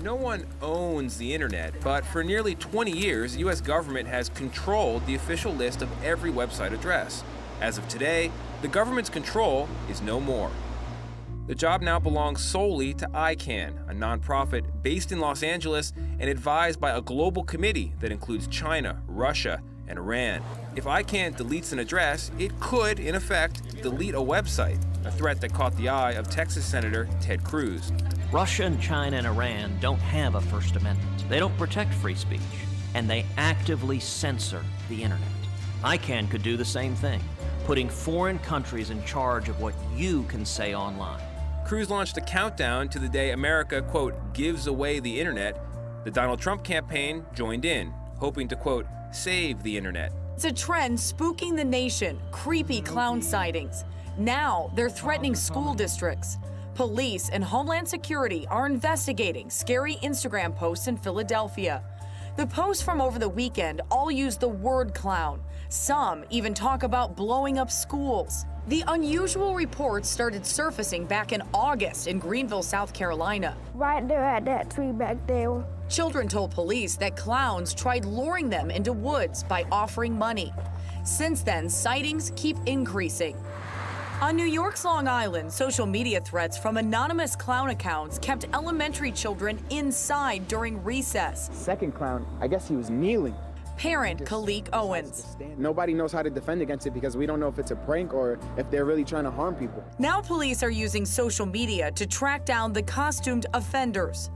No one owns the internet, but for nearly 20 years, the U.S. government has controlled the official list of every website address. As of today, the government's control is no more. The job now belongs solely to ICANN, a nonprofit based in Los Angeles and advised by a global committee that includes China, Russia, and Iran. If ICANN deletes an address, it could, in effect, delete a website, a threat that caught the eye of Texas Senator Ted Cruz. Russia and China and Iran don't have a First Amendment. They don't protect free speech, and they actively censor the internet. ICANN could do the same thing, putting foreign countries in charge of what you can say online. Cruz launched a countdown to the day America, quote, gives away the internet. The Donald Trump campaign joined in, hoping to, quote, save the internet. It's a trend spooking the nation, creepy clown sightings. Now they're threatening school districts. Police and Homeland Security are investigating scary Instagram posts in Philadelphia. The posts from over the weekend all use the word clown. Some even talk about blowing up schools. The unusual reports started surfacing back in August in Greenville, South Carolina. Right there at that tree back there. Children told police that clowns tried luring them into woods by offering money. Since then, sightings keep increasing. On New York's Long Island, social media threats from anonymous clown accounts kept elementary children inside during recess. Second clown, I guess he was kneeling. Parent Khalik Owens. Nobody knows how to defend against it because we don't know if it's a prank or if they're really trying to harm people. Now police are using social media to track down the costumed offenders.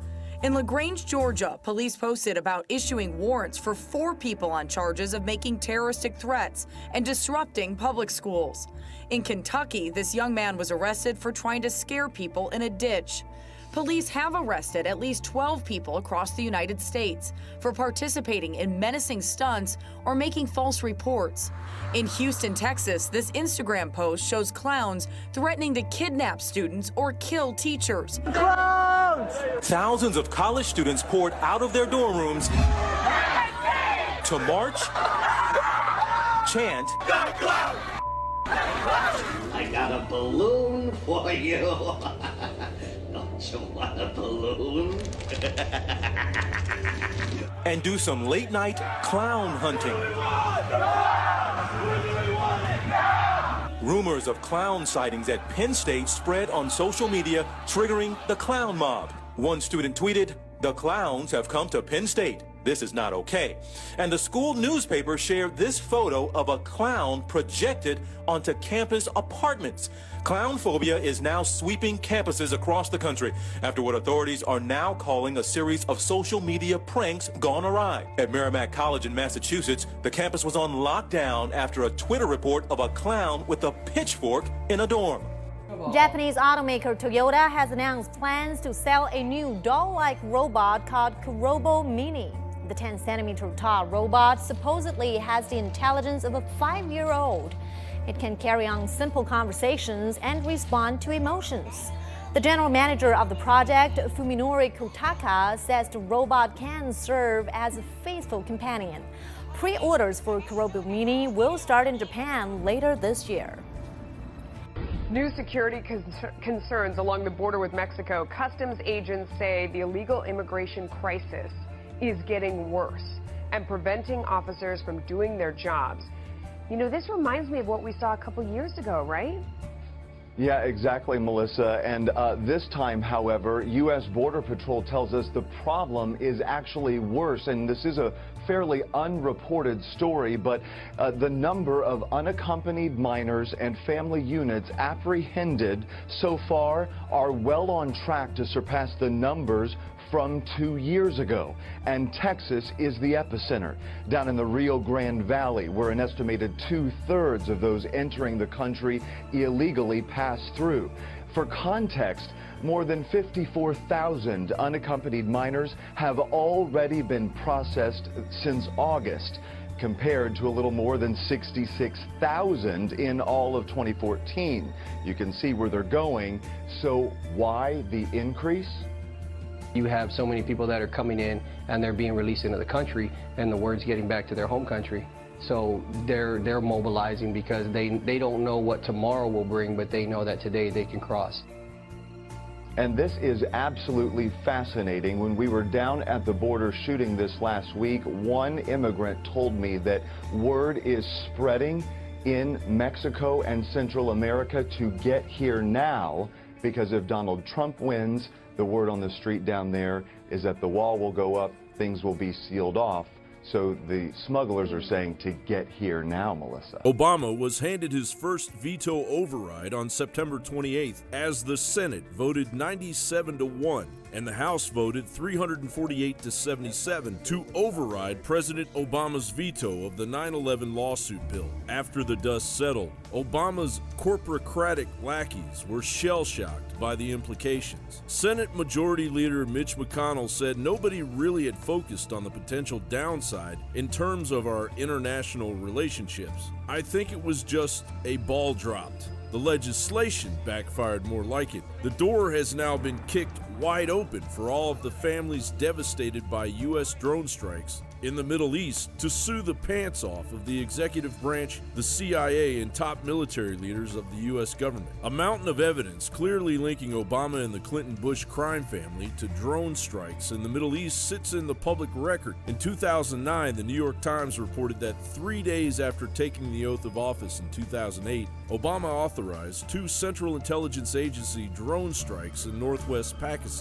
In LaGrange, Georgia, police posted about issuing warrants for 4 people on charges of making terroristic threats and disrupting public schools. In Kentucky, this young man was arrested for trying to scare people in a ditch. Police have arrested at least 12 people across the United States for participating in menacing stunts or making false reports. In Houston, Texas, this Instagram post shows clowns threatening to kidnap students or kill teachers. Clowns! Thousands of college students poured out of their dorm rooms to march, chant, I got a balloon for you. Don't you want a balloon? and do some late-night clown hunting. Rumors of clown sightings at Penn State spread on social media, triggering the clown mob. One student tweeted, "The clowns have come to Penn State. This is not okay." And the school newspaper shared this photo of a clown projected onto campus apartments. Clown phobia is now sweeping campuses across the country after what authorities are now calling a series of social media pranks gone awry. At Merrimack College in Massachusetts, the campus was on lockdown after a Twitter report of a clown with a pitchfork in a dorm. Japanese automaker Toyota has announced plans to sell a new doll-like robot called Kurobo Mini. The 10-centimeter tall robot supposedly has the intelligence of a 5-year-old. It can carry on simple conversations and respond to emotions. The general manager of the project, Fuminori Kotaka, says the robot can serve as a faithful companion. Pre-orders for Kurobo Mini will start in Japan later this year. New security concerns along the border with Mexico. Customs agents say the illegal immigration crisis is getting worse and preventing officers from doing their jobs. You know, this reminds me of what we saw a couple years ago, right? Yeah, exactly, Melissa. And this time, however, U.S. Border Patrol tells us the problem is actually worse. And this is a fairly unreported story, but the number of unaccompanied minors and family units apprehended so far are well on track to surpass the numbers from 2 years ago. And Texas is the epicenter, down in the Rio Grande Valley, where an estimated 2/3 of those entering the country illegally pass through. For context, more than 54,000 unaccompanied minors have already been processed since August, compared to a little more than 66,000 in all of 2014. You can see where they're going. So why the increase? You have so many people that are coming in and they're being released into the country, and the word's getting back to their home country. So they're mobilizing because they don't know what tomorrow will bring, but they know that today they can cross. And this is absolutely fascinating. When we were down at the border shooting this last week, one immigrant told me that word is spreading in Mexico and Central America to get here now, because if Donald Trump wins, the word on the street down there is that the wall will go up, things will be sealed off. So the smugglers are saying to get here now, Melissa. Obama was handed his first veto override on September 28th as the Senate voted 97-1 and the House voted 348-77 to override President Obama's veto of the 9/11 lawsuit bill. After the dust settled, Obama's corporocratic lackeys were shell-shocked by the implications. Senate Majority Leader Mitch McConnell said nobody really had focused on the potential downside in terms of our international relationships. I think it was just a ball dropped. The legislation backfired more like it. The door has now been kicked wide open for all of the families devastated by U.S. drone strikes in the Middle East to sue the pants off of the executive branch, the CIA, and top military leaders of the U.S. government. A mountain of evidence clearly linking Obama and the Clinton-Bush crime family to drone strikes in the Middle East sits in the public record. In 2009, the New York Times reported that 3 days after taking the oath of office in 2008, Obama authorized 2 Central Intelligence Agency drone strikes in northwest Pakistan,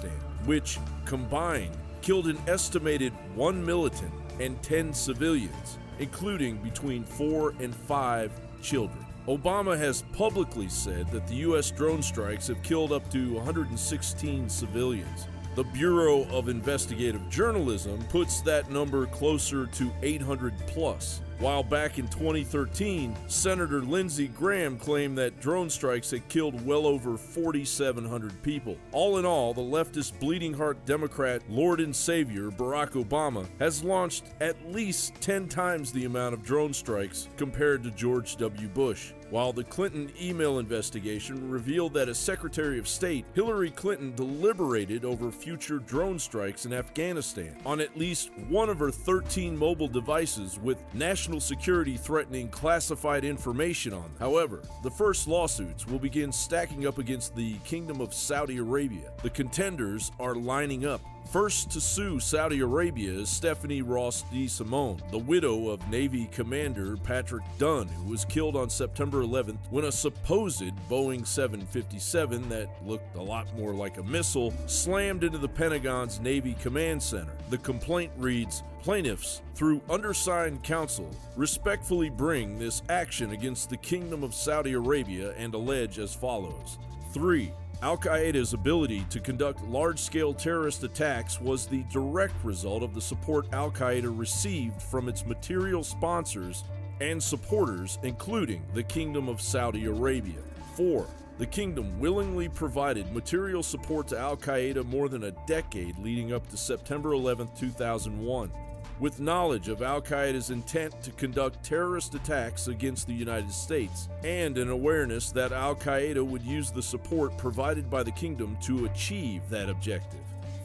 which combined killed an estimated 1 militant and 10 civilians, including between 4 and 5 children. Obama has publicly said that the U.S. drone strikes have killed up to 116 civilians. The Bureau of Investigative Journalism puts that number closer to 800 plus. While back in 2013, Senator Lindsey Graham claimed that drone strikes had killed well over 4,700 people. All in all, the leftist bleeding heart Democrat Lord and Savior Barack Obama has launched at least 10 times the amount of drone strikes compared to George W. Bush. While the Clinton email investigation revealed that as Secretary of State, Hillary Clinton deliberated over future drone strikes in Afghanistan on at least one of her 13 mobile devices with national security threatening classified information on them. However, the first lawsuits will begin stacking up against the Kingdom of Saudi Arabia. The contenders are lining up. First to sue Saudi Arabia is Stephanie Ross DeSimone, the widow of Navy Commander Patrick Dunn, who was killed on September 11th when a supposed Boeing 757 that looked a lot more like a missile slammed into the Pentagon's Navy Command Center. The complaint reads, "Plaintiffs, through undersigned counsel, respectfully bring this action against the Kingdom of Saudi Arabia and allege as follows. 3. Al-Qaeda's ability to conduct large-scale terrorist attacks was the direct result of the support Al-Qaeda received from its material sponsors and supporters, including the Kingdom of Saudi Arabia. 4. The kingdom willingly provided material support to Al-Qaeda more than a decade leading up to September 11, 2001. With knowledge of Al-Qaeda's intent to conduct terrorist attacks against the United States, and an awareness that Al-Qaeda would use the support provided by the kingdom to achieve that objective.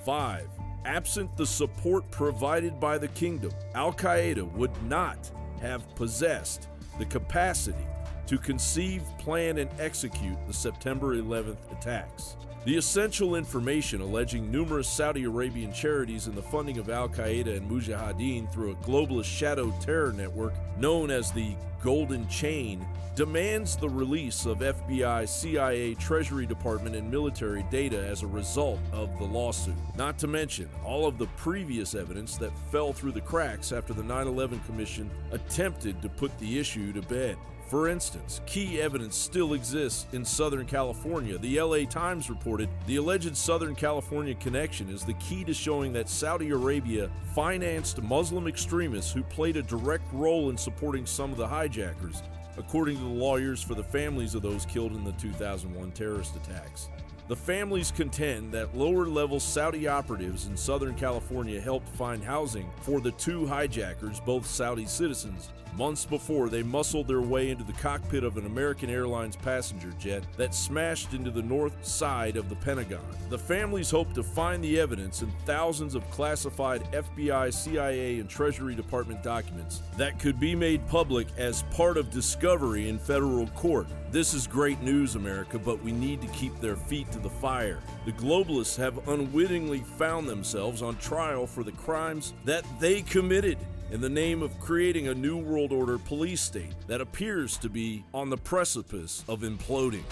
5. Absent the support provided by the kingdom, Al-Qaeda would not have possessed the capacity to conceive, plan, and execute the September 11th attacks. The essential information alleging numerous Saudi Arabian charities in the funding of Al-Qaeda and Mujahideen through a globalist shadow terror network known as the Golden Chain demands the release of FBI, CIA, Treasury Department, and military data as a result of the lawsuit. Not to mention all of the previous evidence that fell through the cracks after the 9/11 Commission attempted to put the issue to bed. For instance, key evidence still exists in Southern California. The LA Times reported the alleged Southern California connection is the key to showing that Saudi Arabia financed Muslim extremists who played a direct role in supporting some of the hijackers, according to the lawyers for the families of those killed in the 2001 terrorist attacks. The families contend that lower-level Saudi operatives in Southern California helped find housing for the 2 hijackers, both Saudi citizens, months before they muscled their way into the cockpit of an American Airlines passenger jet that smashed into the north side of the Pentagon. The families hope to find the evidence in thousands of classified FBI, CIA, and Treasury Department documents that could be made public as part of discovery in federal court. This is great news, America, but we need to keep their feet to the fire. The globalists have unwittingly found themselves on trial for the crimes that they committed in the name of creating a new world order police state that appears to be on the precipice of imploding.